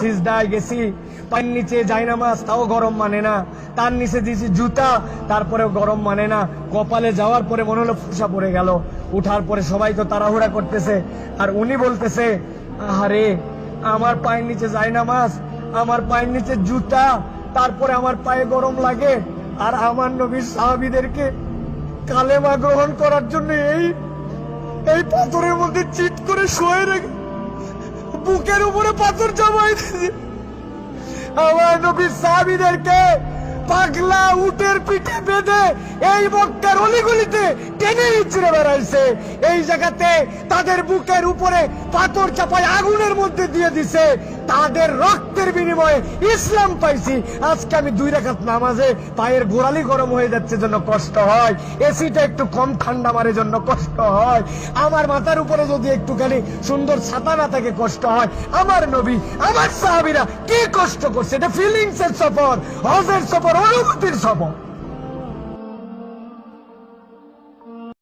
সিজদায় গেছি, পায়ের নিচে জায়নামাজ, তাও গরম মানে না, তার নিচে দিয়েছি জুতা, তারপরেও গরম মানে না। কপালে যাওয়ার পরে মনে হলো ফুসা পড়ে গেল। উঠার পরে সবাই তো তাড়াহুড়া করতেছে, আর উনি বলতেছে, আরে আমার পায়ের নিচে জায়নামাজ, আমার পায়ের নিচে জুতা, তারপরে আমার পায়ে গরম লাগে, আর আমার নবীর সাহাবীদেরকে কালেমা গ্রহণ করার জন্য এই পাথরের মধ্যে চিৎ করে শুয়ে রেখে বুকের উপরে পাথর জমাই দিয়েছে। আমার নবীর সাহাবীদেরকে পাগলা উটের পিঠে বেঁধে এই মক্কার অলিগলিতে টেনে ইচ্ছড়ে বেড়াইছে। এই জায়গাতে তাদের বুকের উপরে পাথর চাপায় আগুনের মধ্যে দিয়ে দিছে। তাদের রক্তের বিনিময়ে ইসলাম পাইছি। আজকে আমি 2 রাকাত নামাজে পায়ের গোড়ালি গরম হয়ে যাচ্ছে জন্য কষ্ট হয়, এসিটা একটু কম ঠান্ডা মারে জন্য কষ্ট হয়, আমার মাথার উপরে যদি একটুখানি সুন্দর ছাতা না থাকে কষ্ট হয়। আমার নবী, আমার সাহাবীরা কি কষ্ট করছে, এটা ফিলিংস এর সফর, হজের সফর, অনুভূতির সফর।